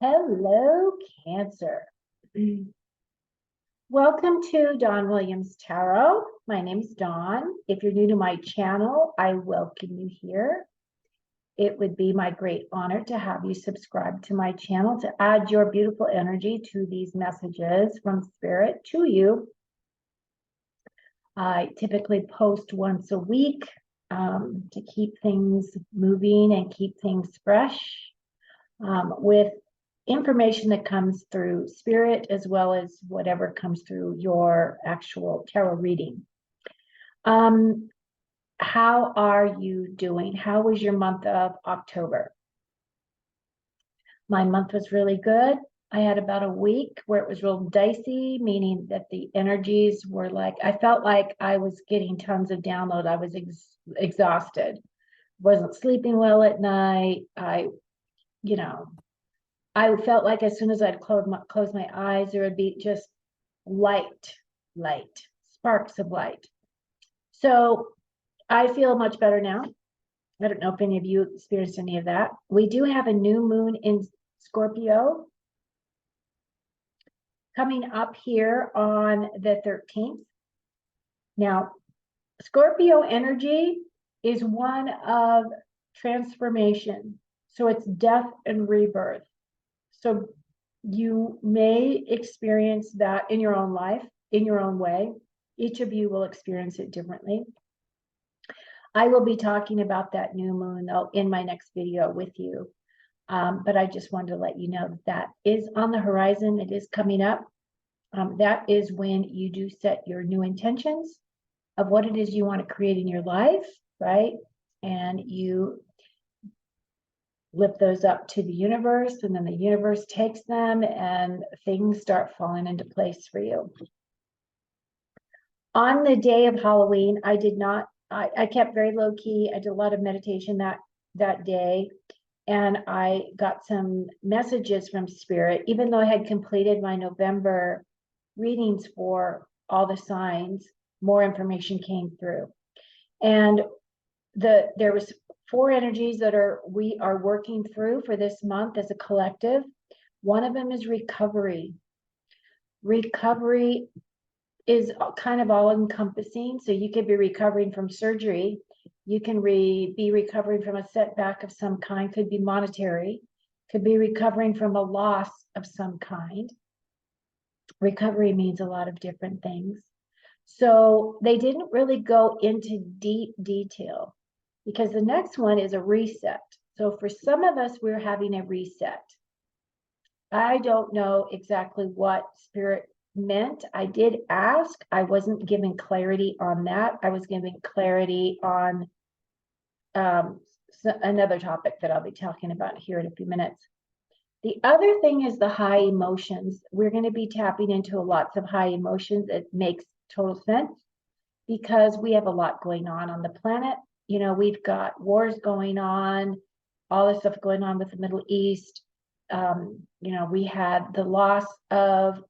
Hello, Cancer. Welcome to Dawn Williams Tarot. My name is Dawn. If you're new to my channel, I welcome you here. It would be my great honor to have you subscribe to my channel to add your beautiful energy to these messages from Spirit to you. I typically post once a week to keep things moving and keep things fresh with information that comes through Spirit as well as whatever comes through your actual tarot reading. How are you doing? How was your month of October? My month was really good. I had about a week where it was real dicey, meaning that the energies were like, I felt like I was getting tons of download. I was exhausted, wasn't sleeping well at night. I felt like as soon as I'd close my eyes, there would be just light, sparks of light. So I feel much better now. I don't know if any of you experienced any of that. We do have a new moon in Scorpio coming up here on the 13th. Now, Scorpio energy is one of transformation. So it's death and rebirth. So you may experience that in your own life, in your own way. Each of you will experience it differently. I will be talking about that new moon though in my next video with you. But I just wanted to let you know that is on the horizon. It is coming up. That is when you do set your new intentions of what it is you want to create in your life, right? And you lift those up to the universe, and then the universe takes them and things start falling into place for you. On the day of Halloween, I kept very low key. I did a lot of meditation that day, and I got some messages from Spirit. Even though I had completed my November readings for all the signs, more information came through. And there was 4 energies that we are working through for this month as a collective. One of them is recovery. Recovery is kind of all encompassing. So you could be recovering from surgery. You can be recovering from a setback of some kind, could be monetary, could be recovering from a loss of some kind. Recovery means a lot of different things. So they didn't really go into deep detail, because the next one is a reset. So for some of us, we're having a reset. I don't know exactly what Spirit meant. I did ask. I wasn't given clarity on that. I was given clarity on another topic that I'll be talking about here in a few minutes. The other thing is the high emotions. We're going to be tapping into lots of high emotions. It makes total sense because we have a lot going on the planet. You know, we've got wars going on, all this stuff going on with the Middle East. You know, we had the loss of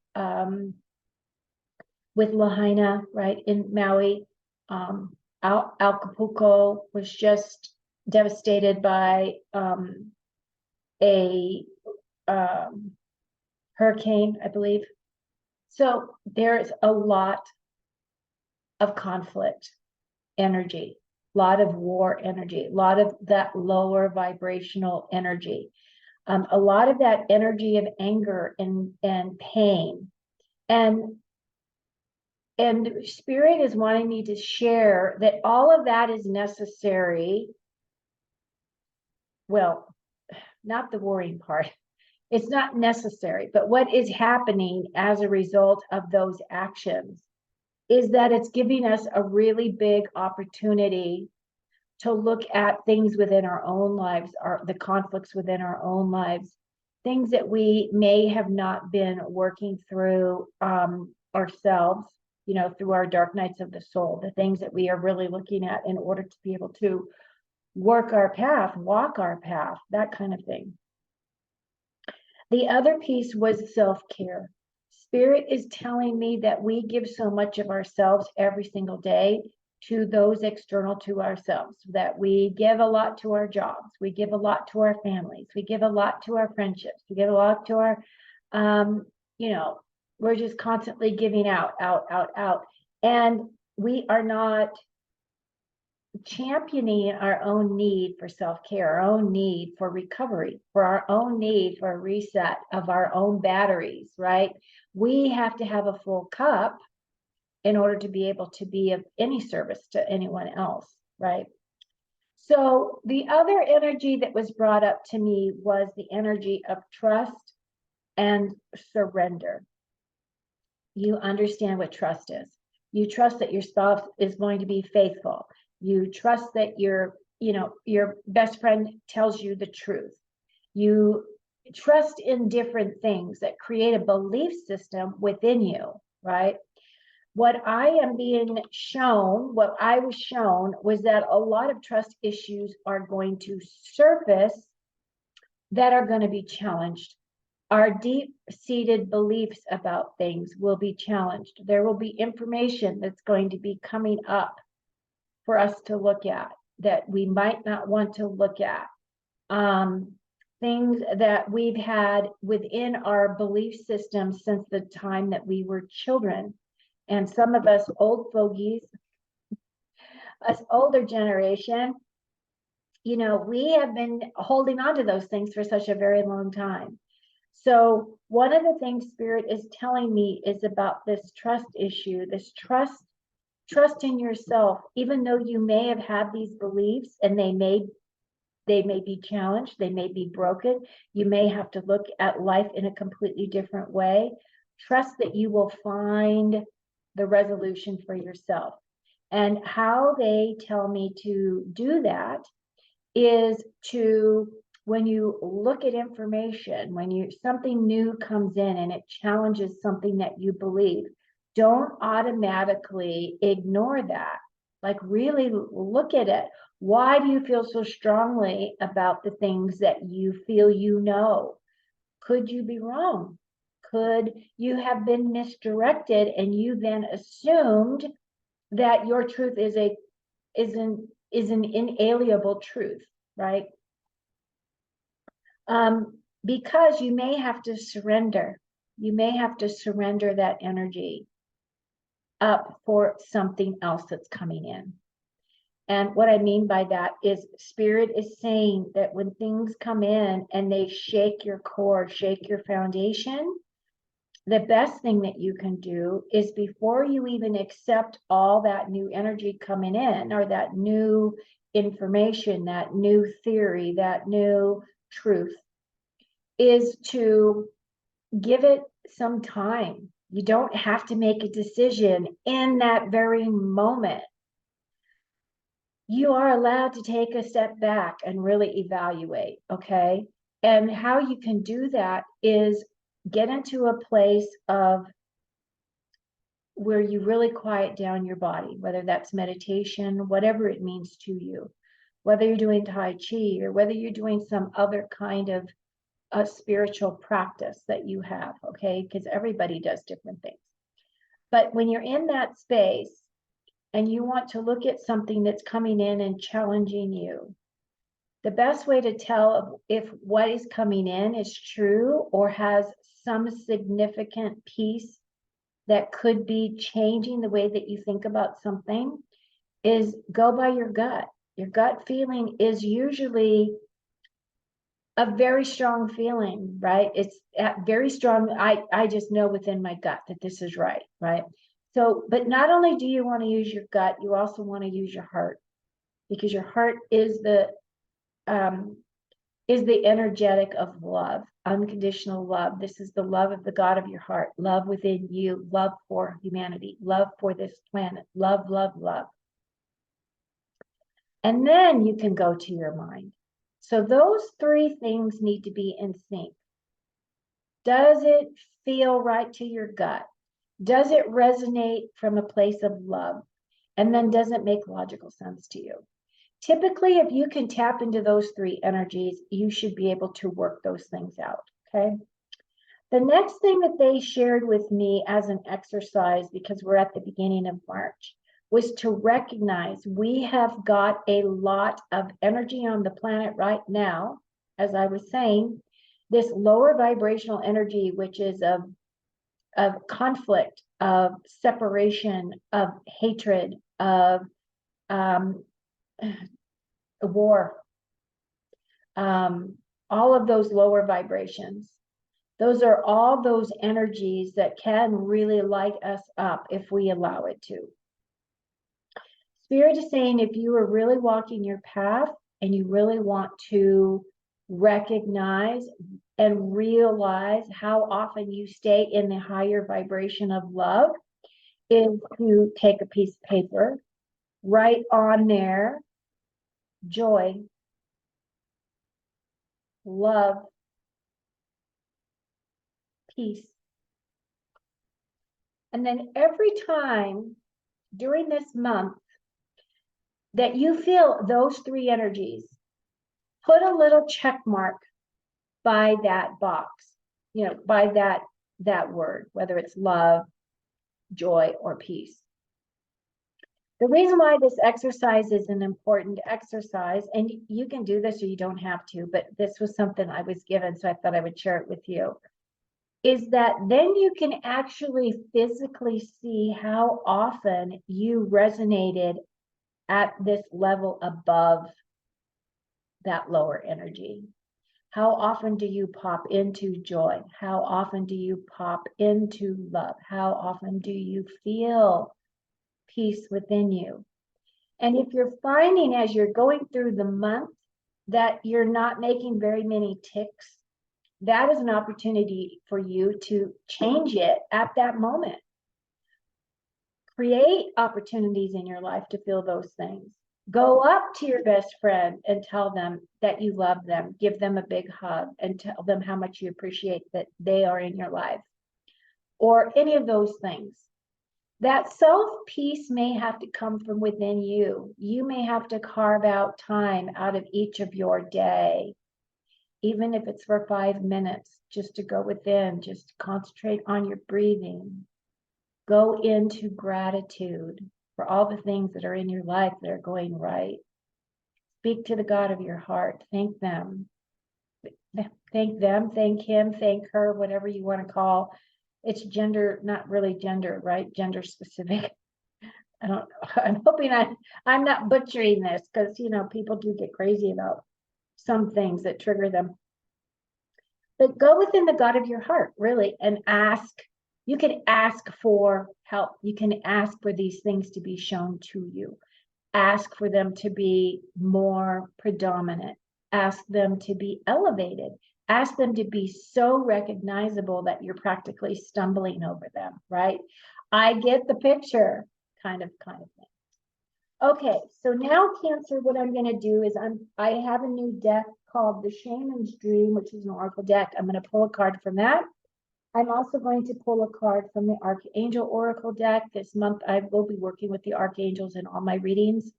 with Lahaina, right, in Maui. Acapulco was just devastated by a hurricane, I believe. So there's a lot of conflict energy, a lot of war energy, a lot of that lower vibrational energy, a lot of that energy of anger and pain. And Spirit is wanting me to share that all of that is necessary. Well, not the worrying part. It's not necessary, but what is happening as a result of those actions is that it's giving us a really big opportunity to look at things within our own lives, the conflicts within our own lives, things that we may have not been working through ourselves, you know, through our dark nights of the soul, the things that we are really looking at in order to be able to work our path, walk our path, that kind of thing. The other piece was self-care. Spirit is telling me that we give so much of ourselves every single day to those external to ourselves, that we give a lot to our jobs, we give a lot to our families, we give a lot to our friendships, we give a lot to our, we're just constantly giving out. And we are not championing our own need for self-care, our own need for recovery, for our own need for a reset of our own batteries, right? We have to have a full cup in order to be able to be of any service to anyone else, right? So the other energy that was brought up to me was the energy of trust and surrender. You understand what trust is. You trust that your spouse is going to be faithful. You trust that your best friend tells you the truth. You trust in different things that create a belief system within you, right? What I was shown was that a lot of trust issues are going to surface that are going to be challenged. Our deep-seated beliefs about things will be challenged. There will be information that's going to be coming up for us to look at that we might not want to look at. Things that we've had within our belief system since the time that we were children. And some of us old fogies, us older generation, we have been holding on to those things for such a very long time. So one of the things Spirit is telling me is about this trust issue, this trust in yourself, even though you may have had these beliefs and they may be challenged, they may be broken. You may have to look at life in a completely different way. Trust that you will find the resolution for yourself. And how they tell me to do that is to, when you look at information, when something new comes in and it challenges something that you believe, don't automatically ignore that. Like, really look at it. Why do you feel so strongly about the things that you feel you know? Could you be wrong? Could you have been misdirected and you then assumed that your truth is an inalienable truth, right? Because you may have to surrender. You may have to surrender that energy up for something else that's coming in. And what I mean by that is Spirit is saying that when things come in and they shake your core, shake your foundation, the best thing that you can do is, before you even accept all that new energy coming in, or that new information, that new theory, that new truth, is to give it some time. You don't have to make a decision in that very moment. You are allowed to take a step back and really evaluate, okay? And how you can do that is get into a place of where you really quiet down your body, whether that's meditation, whatever it means to you, whether you're doing Tai Chi or whether you're doing some other kind of a spiritual practice that you have, okay? Because everybody does different things. But when you're in that space and you want to look at something that's coming in and challenging you, the best way to tell if what is coming in is true or has some significant piece that could be changing the way that you think about something is go by your gut. Your gut feeling is usually a very strong feeling, right? It's very strong. I just know within my gut that this is right, right? So, but not only do you want to use your gut, you also want to use your heart, because your heart is the energetic of love, unconditional love. This is the love of the God of your heart, love within you, love for humanity, love for this planet, love, love, love. And then you can go to your mind. So those three things need to be in sync. Does it feel right to your gut? Does it resonate from a place of love? And then does it make logical sense to you? Typically, if you can tap into those three energies, you should be able to work those things out, okay? The next thing that they shared with me as an exercise, because we're at the beginning of March, was to recognize we have got a lot of energy on the planet right now, as I was saying, this lower vibrational energy, which is of conflict, of separation, of hatred, of war, all of those lower vibrations. Those are all those energies that can really light us up if we allow it to. Spirit is saying if you are really walking your path and you really want to recognize and realize how often you stay in the higher vibration of love, is to take a piece of paper, write on there joy, love, peace. And then every time during this month that you feel those three energies, put a little check mark by that box, by that word, whether it's love, joy, or peace. The reason why this exercise is an important exercise, and you can do this or you don't have to, but this was something I was given, so I thought I would share it with you, is that then you can actually physically see how often you resonated at this level above that lower energy. How often do you pop into joy? How often do you pop into love? How often do you feel peace within you? And if you're finding as you're going through the month that you're not making very many ticks, that is an opportunity for you to change it at that moment. Create opportunities in your life to feel those things. Go up to your best friend and tell them that you love them. Give them a big hug and tell them how much you appreciate that they are in your life. Or any of those things. That self-peace may have to come from within you. You may have to carve out time out of each of your day, even if it's for 5 minutes, just to go within, just concentrate on your breathing. Go into gratitude for all the things that are in your life that are going right. Speak to the God of your heart. Thank them. Thank them, thank him, thank her, whatever you want to call. It's gender, not really gender, right? Gender specific. I don't know. I'm hoping I'm not butchering this because, people do get crazy about some things that trigger them. But go within the God of your heart, really, and ask. You can ask for help. You can ask for these things to be shown to you. Ask for them to be more predominant. Ask them to be elevated. Ask them to be so recognizable that you're practically stumbling over them, right? I get the picture, kind of thing. Okay, so now Cancer, what I'm going to do is I have a new deck called the Shaman's Dream, which is an oracle deck. I'm going to pull a card from that. I'm also going to pull a card from the Archangel Oracle deck. This month I will be working with the Archangels in all my readings.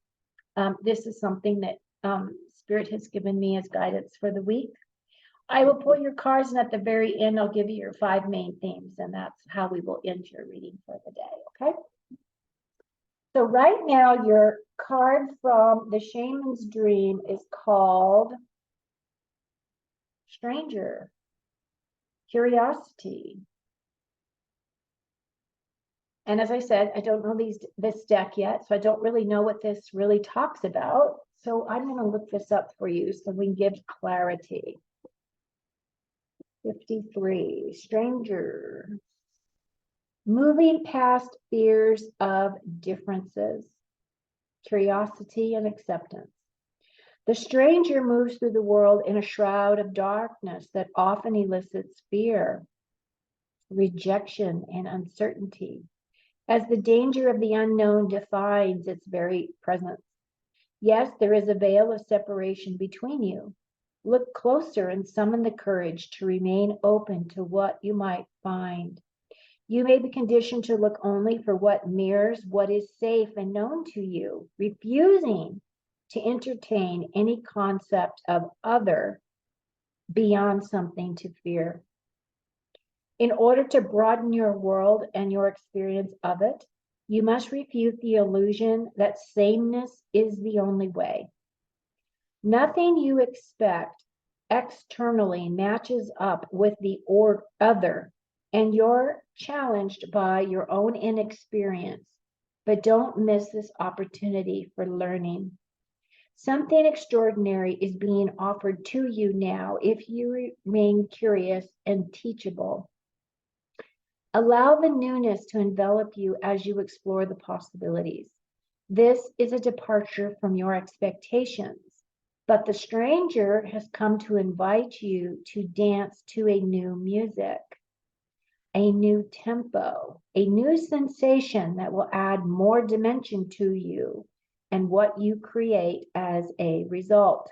This is something that Spirit has given me as guidance for the week. I will pull your cards, and at the very end, I'll give you your 5 main themes, and that's how we will end your reading for the day, okay? So right now, your card from the Shaman's Dream is called Stranger, Curiosity. And as I said, I don't know this deck yet, so I don't really know what this really talks about. So I'm going to look this up for you so we can give clarity. 53, Stranger. Moving past fears of differences, curiosity and acceptance. The stranger moves through the world in a shroud of darkness that often elicits fear, rejection, and uncertainty, as the danger of the unknown defines its very presence. Yes, there is a veil of separation between you. Look closer and summon the courage to remain open to what you might find. You may be conditioned to look only for what mirrors what is safe and known to you, refusing to entertain any concept of other beyond something to fear. In order to broaden your world and your experience of it, You must refute the illusion that sameness is the only way. Nothing you expect externally matches up with the other, and you're challenged by your own inexperience. But don't miss this opportunity for learning. Something extraordinary is being offered to you now if you remain curious and teachable. Allow the newness to envelop you as you explore the possibilities. This is a departure from your expectations, but the stranger has come to invite you to dance to a new music, a new tempo, a new sensation that will add more dimension to you and what you create as a result.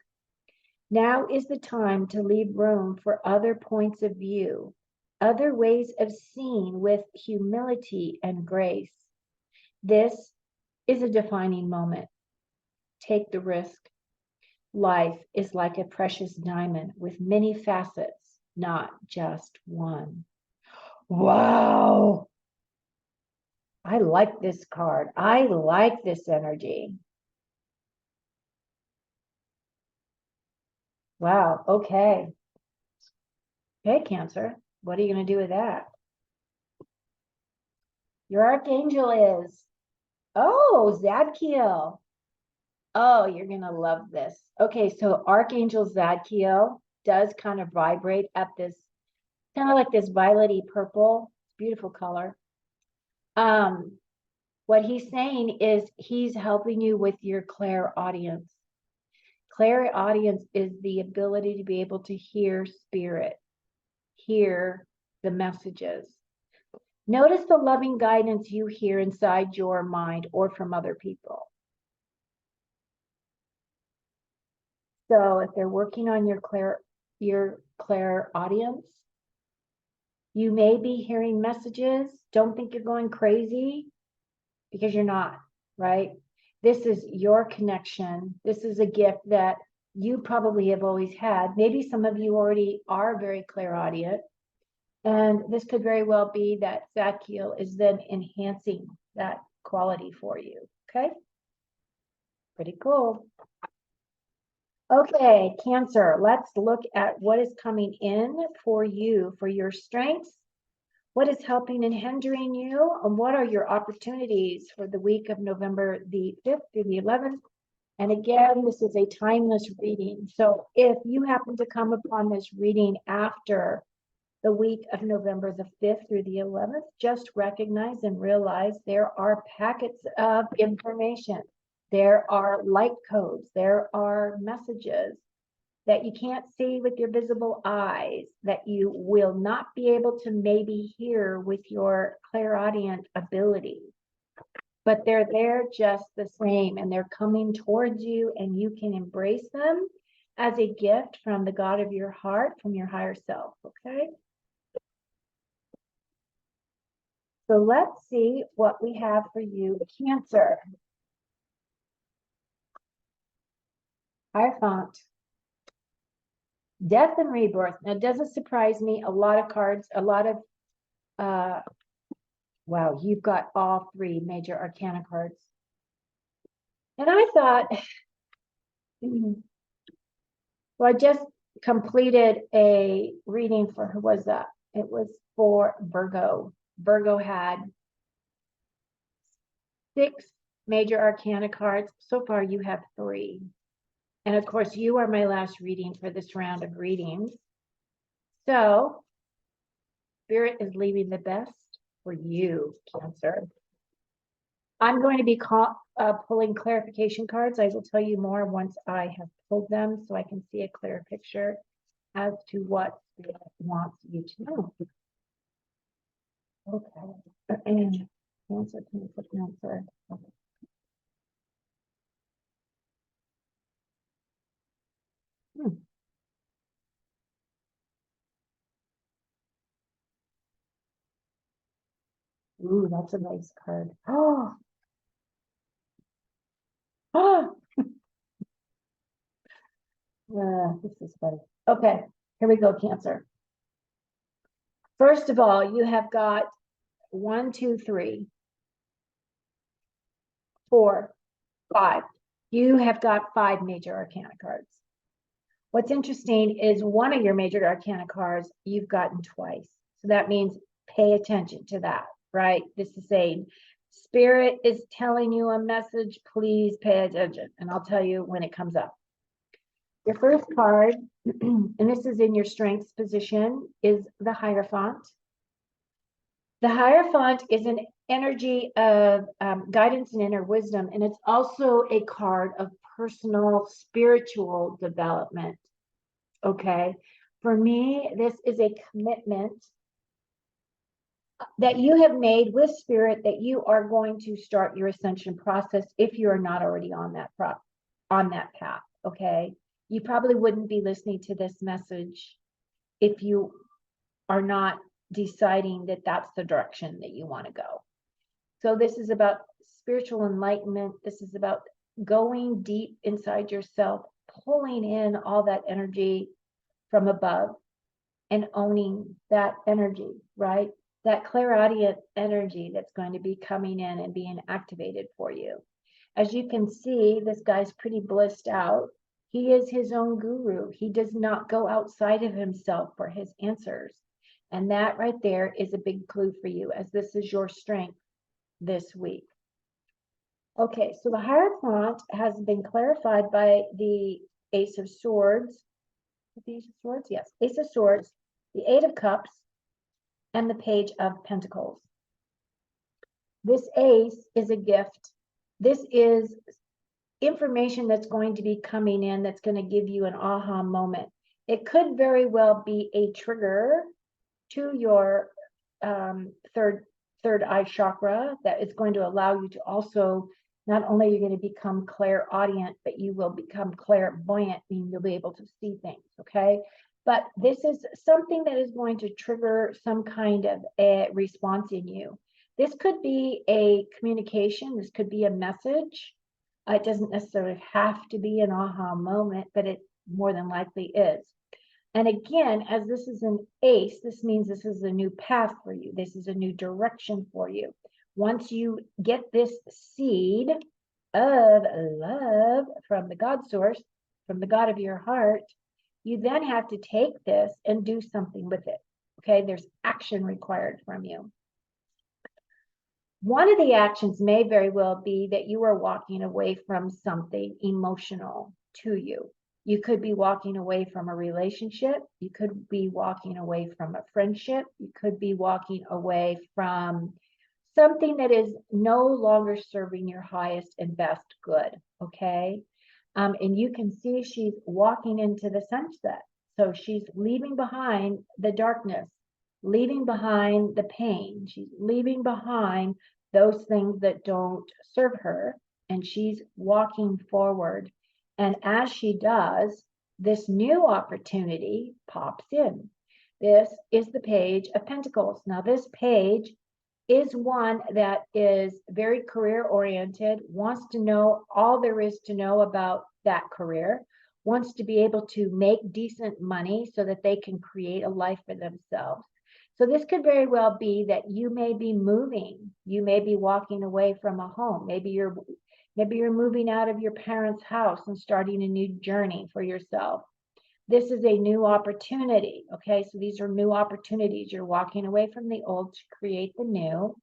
Now is the time to leave room for other points of view, other ways of seeing with humility and grace. This is a defining moment. Take the risk. Life is like a precious diamond with many facets, not just one. Wow. I like this card. I like this energy. Wow. Okay. Okay, Cancer. What are you going to do with that? Your archangel is, oh, Zadkiel. Oh, you're going to love this. Okay, so Archangel Zadkiel does kind of vibrate at this, kind of like this violety purple, beautiful color. What he's saying is he's helping you with your clairaudience. Clairaudience is the ability to be able to hear spirit, hear the messages. Notice the loving guidance you hear inside your mind or from other people. So if they're working on your clairaudience, you may be hearing messages. Don't think you're going crazy, because you're not, right? This is your connection. This is a gift that you probably have always had. Maybe some of you already are very clairaudient. And this could very well be that Zadkiel is then enhancing that quality for you. Okay. Pretty cool. Okay, Cancer, let's look at what is coming in for you, for your strengths. What is helping and hindering you? And what are your opportunities for the week of November the 5th through the 11th? And again, this is a timeless reading. So if you happen to come upon this reading after the week of November the 5th through the 11th, just recognize and realize there are packets of information. There are light codes. There are messages that you can't see with your visible eyes, that you will not be able to maybe hear with your clairaudient ability. But they're there just the same, and they're coming towards you, and you can embrace them as a gift from the God of your heart, from your higher self, okay? So let's see what we have for you, Cancer. Hierophant. Death and rebirth. Now, it doesn't surprise me. A lot of cards, a lot of, wow, you've got all three major arcana cards. And I thought, well, I just completed a reading for, who was that? It was for Virgo. Virgo had 6 major arcana cards. So far, you have 3. And of course, you are my last reading for this round of readings. So, Spirit is leaving the best for you, Cancer. I'm going to be pulling clarification cards. I will tell you more once I have pulled them, so I can see a clearer picture as to what Spirit wants you to know. Okay. And Cancer, can you put Cancer? Okay. Ooh, that's a nice card. Oh, oh. This is funny. Okay, here we go, Cancer. First of all, you have got 1, 2, 3. 4, 5. You have got 5 major arcana cards. What's interesting is one of your major arcana cards you've gotten twice. So that means pay attention to that, right? This is saying Spirit is telling you a message, please pay attention. And I'll tell you when it comes up. Your first card, and this is in your strengths position, is the Hierophant. The Hierophant is an energy of guidance and inner wisdom, and it's also a card of personal spiritual development. Okay, for me, this is a commitment that you have made with Spirit that you are going to start your ascension process if you are not already on that path. Okay, you probably wouldn't be listening to this message if you are not deciding that that's the direction that you want to go. So this is about spiritual enlightenment. This is about going deep inside yourself, pulling in all that energy from above and owning that energy, right? That clairaudient energy that's going to be coming in and being activated for you. As you can see, this guy's pretty blissed out. He is his own guru. He does not go outside of himself for his answers. And that right there is a big clue for you, as this is your strength this week. Okay, so the Hierophant has been clarified by the Ace of Swords. The Ace of Swords? Yes, Ace of Swords, the Eight of Cups, and the Page of Pentacles. This ace is a gift. This is information that's going to be coming in that's going to give you an aha moment. It could very well be a trigger to your third eye chakra that is going to allow you to also, not only are you going to become clairaudient, but you will become clairvoyant, meaning you'll be able to see things, okay? But this is something that is going to trigger some kind of a response in you. This could be a communication. This could be a message. It doesn't necessarily have to be an aha moment, but it more than likely is. And again, as this is an ace, this means this is a new path for you. This is a new direction for you. Once you get this seed of love from the God source, from the God of your heart, you then have to take this and do something with it. Okay, there's action required from you. One of the actions may very well be that you are walking away from something emotional to you. You could be walking away from a relationship. You could be walking away from a friendship. You could be walking away from something that is no longer serving your highest and best good, okay? And you can see she's walking into the sunset. So she's leaving behind the darkness, leaving behind the pain. She's leaving behind those things that don't serve her, and she's walking forward. And as she does, this new opportunity pops in. This is the Page of Pentacles. Now, this page is one that is very career oriented, wants to know all there is to know about that career, wants to be able to make decent money so that they can create a life for themselves. So this could very well be that you may be moving, you may be walking away from a home, maybe you're moving out of your parents' house and starting a new journey for yourself. This is a new opportunity, okay? So these are new opportunities. You're walking away from the old to create the new.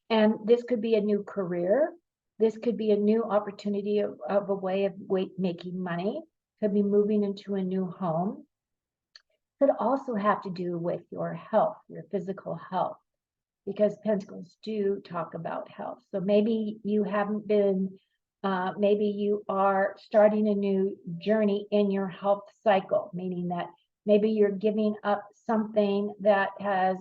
And this could be a new career. This could be a new opportunity of a way of making money. Could be moving into a new home. Could also have to do with your health, your physical health, because Pentacles do talk about health. So maybe you haven't been, maybe you are starting a new journey in your health cycle, meaning that maybe you're giving up something that has,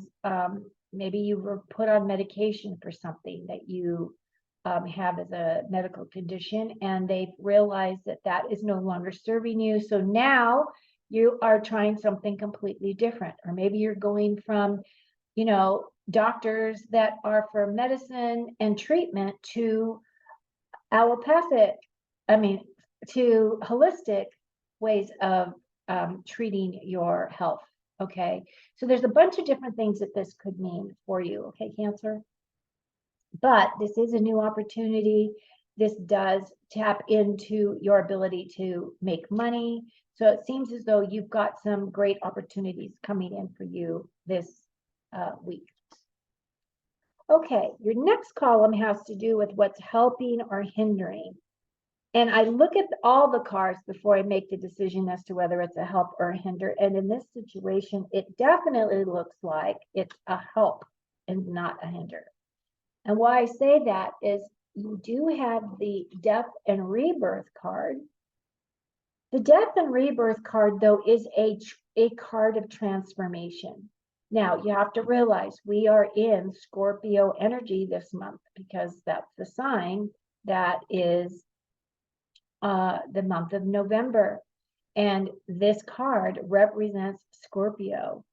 maybe you were put on medication for something that you have as a medical condition, and they've realized that that is no longer serving you. So now you are trying something completely different, or maybe you're going from, you know, doctors that are for medicine and treatment to allopathic, to holistic ways of treating your health. Okay, so there's a bunch of different things that this could mean for you. Okay, Cancer. But this is a new opportunity. this does tap into your ability to make money. So it seems as though you've got some great opportunities coming in for you this week. Okay, your next column has to do with what's helping or hindering. And I look at all the cards before I make the decision as to whether it's a help or a hinder. And in this situation, it definitely looks like it's a help and not a hinder. And why I say that is you do have the death and rebirth card. The death and rebirth card, though, is a card of transformation. Now, you have to realize we are in Scorpio energy this month because that's the sign that is the month of November. And this card represents Scorpio.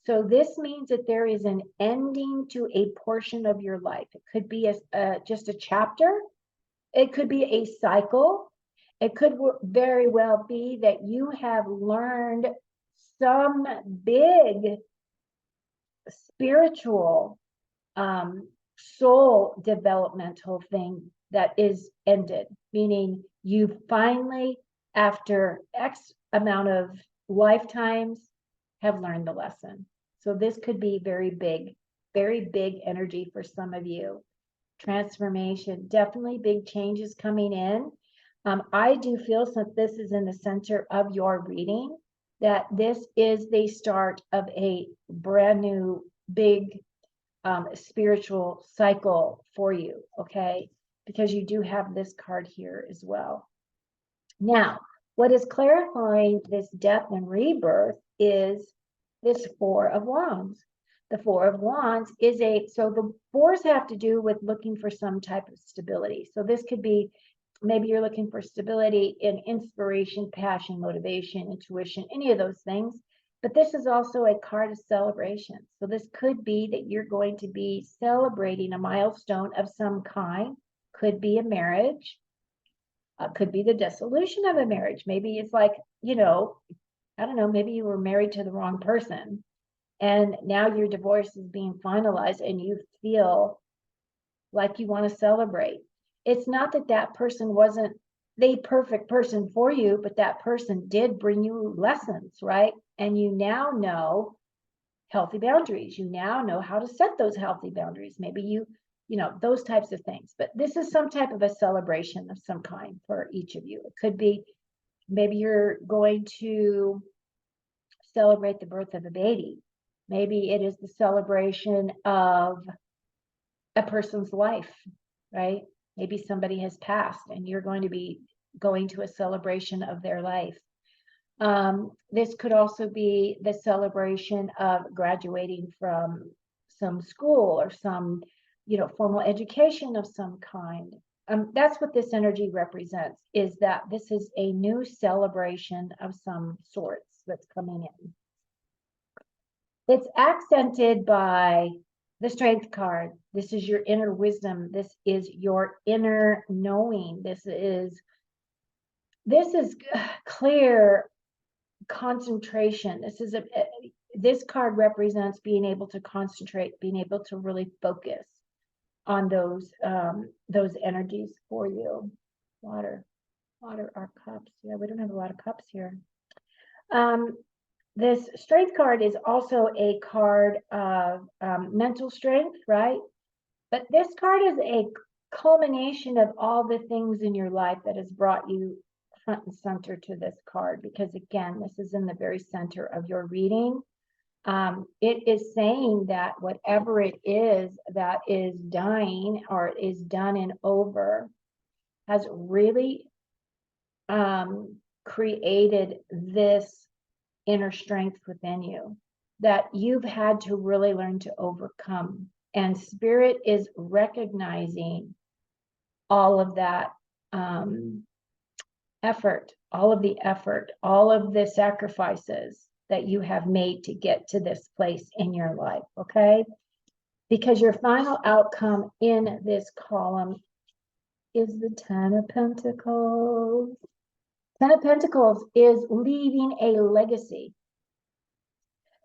So this means that there is an ending to a portion of your life. It could be just a chapter. It could be a cycle. It could very well be that you have learned some big spiritual soul developmental thing that is ended, meaning you finally, after X amount of lifetimes, have learned the lesson. So this could be very big energy for some of you. Transformation, definitely big changes coming in. I do feel, since this is in the center of your reading, that this is the start of a brand new big spiritual cycle for you, okay? Because you do have this card here as well. Now, what is clarifying this death and rebirth is this Four of Wands. The Four of Wands is so the fours have to do with looking for some type of stability. So this could be, maybe you're looking for stability in inspiration, passion, motivation, intuition, any of those things. But this is also a card of celebration. So this could be that you're going to be celebrating a milestone of some kind. Could be a marriage. Could be the dissolution of a marriage. Maybe it's like, I don't know, maybe you were married to the wrong person and now your divorce is being finalized and you feel like you want to celebrate. It's not that that person wasn't the perfect person for you, but that person did bring you lessons, right? And you now know healthy boundaries. You now know how to set those healthy boundaries. Maybe you those types of things. But this is some type of a celebration of some kind for each of you. It could be, maybe you're going to celebrate the birth of a baby. Maybe it is the celebration of a person's life, right? Maybe somebody has passed and you're going to be going to a celebration of their life. This could also be the celebration of graduating from some school or some, formal education of some kind. That's what this energy represents, is that this is a new celebration of some sorts that's coming in. It's accented by the Strength card. This is your inner wisdom. This is your inner knowing. This is clear concentration. This card represents being able to concentrate, being able to really focus on those energies for you. Water are cups. Yeah, we don't have a lot of cups here. This Strength card is also a card of mental strength, right? But this card is a culmination of all the things in your life that has brought you front and center to this card, because again, this is in the very center of your reading. It is saying that whatever it is that is dying or is done and over has really created this inner strength within you that you've had to really learn to overcome. And Spirit is recognizing all of that effort, all of the sacrifices that you have made to get to this place in your life, okay? Because your final outcome in this column is the Ten of Pentacles. Ten of Pentacles is leaving a legacy.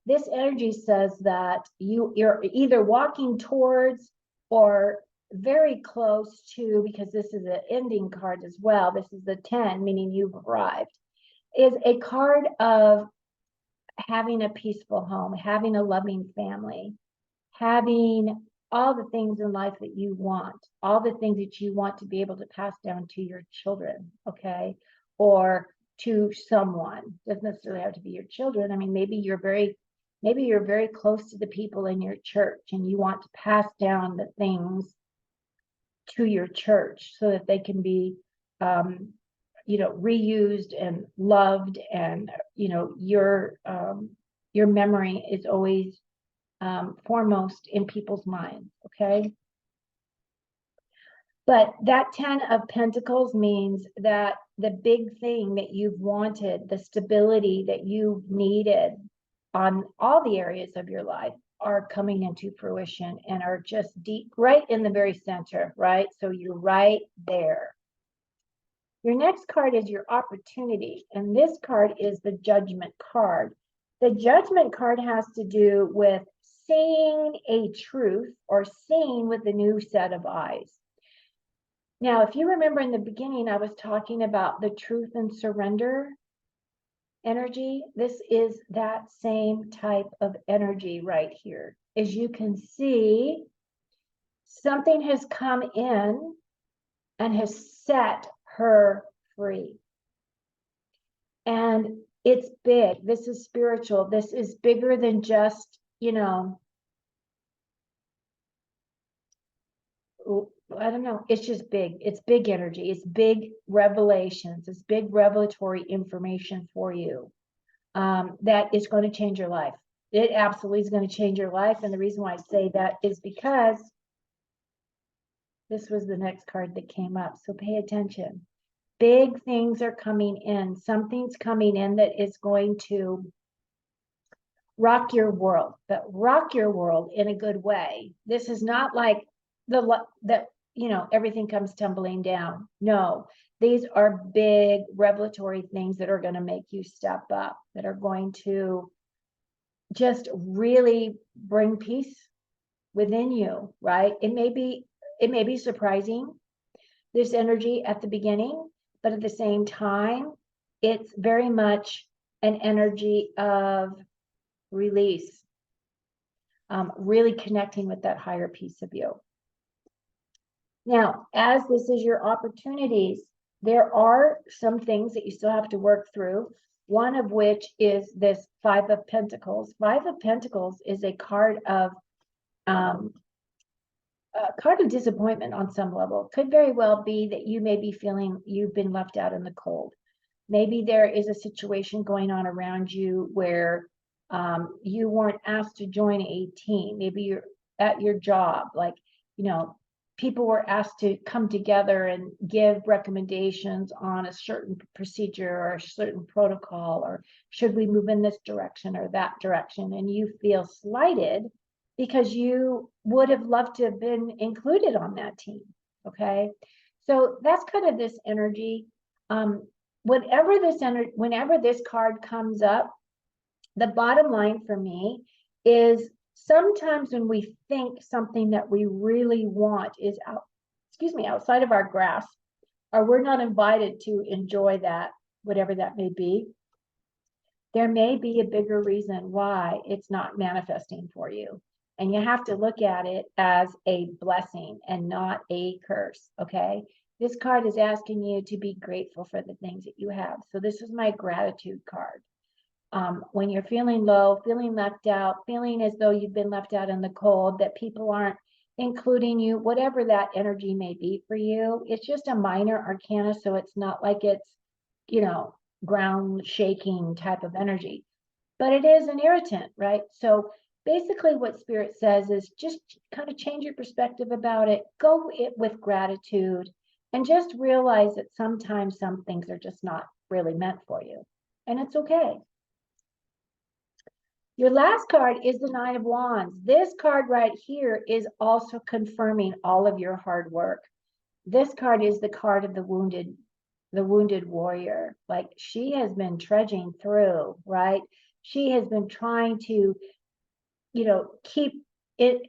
This energy says that you're either walking towards or very close to, because this is an ending card as well, this is the 10, meaning you've arrived, is a card of having a peaceful home, having a loving family, having all the things in life that you want, all the things that you want to be able to pass down to your children, okay? Or to someone. Doesn't necessarily have to be your children. I mean, maybe you're very close to the people in your church and you want to pass down the things to your church so that they can be reused and loved, and your memory is always foremost in people's minds, okay? But that 10 of Pentacles means that the big thing that you've wanted, the stability that you've needed on all the areas of your life, are coming into fruition and are just deep, right in the very center, right? So you're right there. Your next card is your opportunity, and this card is the Judgment card. The Judgment card has to do with seeing a truth or seeing with a new set of eyes. Now, if you remember in the beginning, I was talking about the truth and surrender energy. This is that same type of energy right here. As you can see, something has come in and has set her free. And it's big. This is spiritual. This is bigger than just, I don't know. It's just big. It's big energy. It's big revelations. It's big revelatory information for you that is going to change your life. It absolutely is going to change your life. And the reason why I say that is because this was the next card that came up. So pay attention. Big things are coming in. Something's coming in that is going to rock your world, but rock your world in a good way. This is not like everything comes tumbling down. No, these are big revelatory things that are going to make you step up, that are going to just really bring peace within you, right? It may be surprising, this energy at the beginning, but at the same time, it's very much an energy of release, really connecting with that higher piece of you. Now, as this is your opportunities, there are some things that you still have to work through, one of which is this 5 of Pentacles. 5 of Pentacles is a card of disappointment on some level. Could very well be that you may be feeling you've been left out in the cold. Maybe there is a situation going on around you where you weren't asked to join a team. Maybe you're at your job, like, people were asked to come together and give recommendations on a certain procedure or a certain protocol, or should we move in this direction or that direction, and you feel slighted because you would have loved to have been included on that team, okay? So that's kind of this energy. Whenever this card comes up, the bottom line for me is sometimes when we think something that we really want is outside of our grasp, or we're not invited to enjoy that, whatever that may be, there may be a bigger reason why it's not manifesting for you. And you have to look at it as a blessing and not a curse, okay? This card is asking you to be grateful for the things that you have. So this is my gratitude card. When you're feeling low, feeling left out, feeling as though you've been left out in the cold, that people aren't including you, whatever that energy may be for you, it's just a minor arcana, so it's not like it's, ground shaking type of energy. But it is an irritant, right? So basically what Spirit says is just kind of change your perspective about it, go it with gratitude, and just realize that sometimes some things are just not really meant for you. And it's okay. Your last card is the 9 of Wands. This card right here is also confirming all of your hard work. This card is the card of the wounded warrior. Like, she has been trudging through, right? She has been trying to,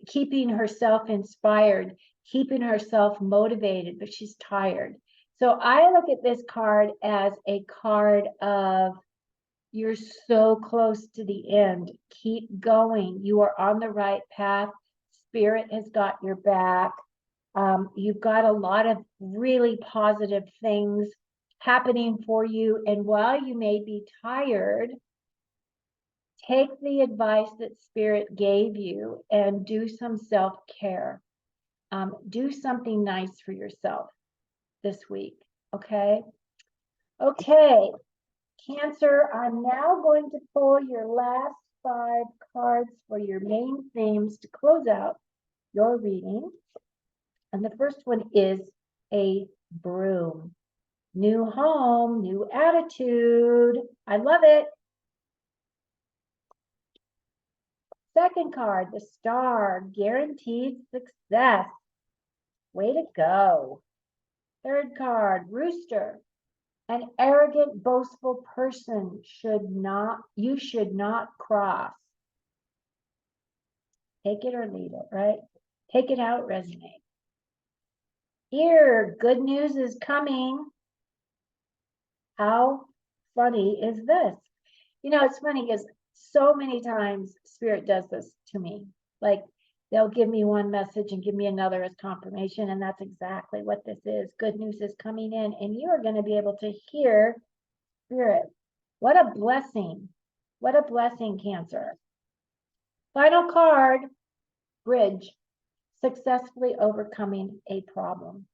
keeping herself inspired, keeping herself motivated, but she's tired. So I look at this card as a card of you're so close to the end. Keep going. You are on the right path. Spirit has got your back. You've got a lot of really positive things happening for you. And while you may be tired, take the advice that Spirit gave you and do some self-care. Do something nice for yourself this week, okay? Okay, Cancer, I'm now going to pull your last 5 cards for your main themes to close out your reading. And the first one is a broom. New home, new attitude. I love it. Second card, the star, guaranteed success. Way to go. Third card, rooster. An arrogant, boastful person you should not cross. Take it or leave it, right? Take it how it resonates. Here, good news is coming. How funny is this? You know, it's funny because so many times Spirit does this to me. Like, they'll give me one message and give me another as confirmation, and that's exactly what this is. Good news is coming in, and you are going to be able to hear Spirit. What a blessing. What a blessing, Cancer. Final card, bridge. Successfully overcoming a problem.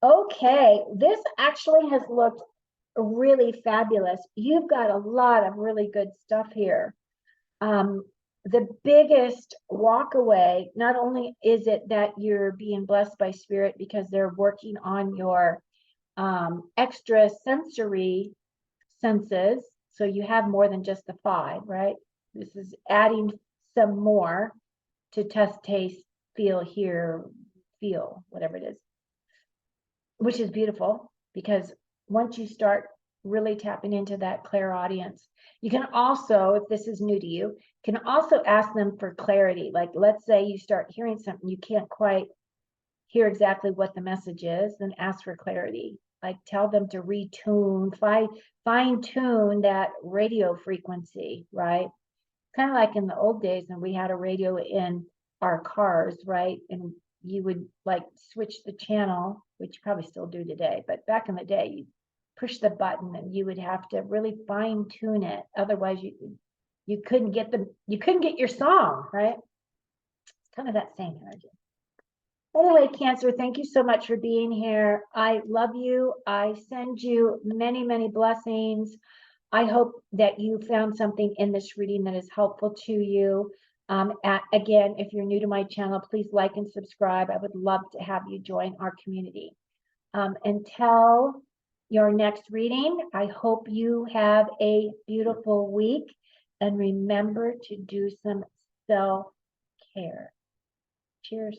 Okay, this actually has looked really fabulous. You've got a lot of really good stuff here. The biggest walkaway, not only is it that you're being blessed by Spirit because they're working on your extra sensory senses, so you have more than just the 5, right? This is adding some more to test, taste, feel, hear, feel, whatever it is, which is beautiful because once you start really tapping into that clairaudience, you can also, if this is new to you, can also ask them for clarity. Like, let's say you start hearing something, you can't quite hear exactly what the message is, then ask for clarity. Like, tell them to retune, fine tune that radio frequency, right? Kind of like in the old days when we had a radio in our cars, right? And you would like switch the channel, which you probably still do today, but back in the day, you push the button and you would have to really fine tune it. Otherwise, you couldn't get your song, right? It's kind of that same energy. Anyway, Cancer, thank you so much for being here. I love you. I send you many, many blessings. I hope that you found something in this reading that is helpful to you. Again, if you're new to my channel, please like and subscribe. I would love to have you join our community. Until your next reading, I hope you have a beautiful week. And remember to do some self-care. Cheers.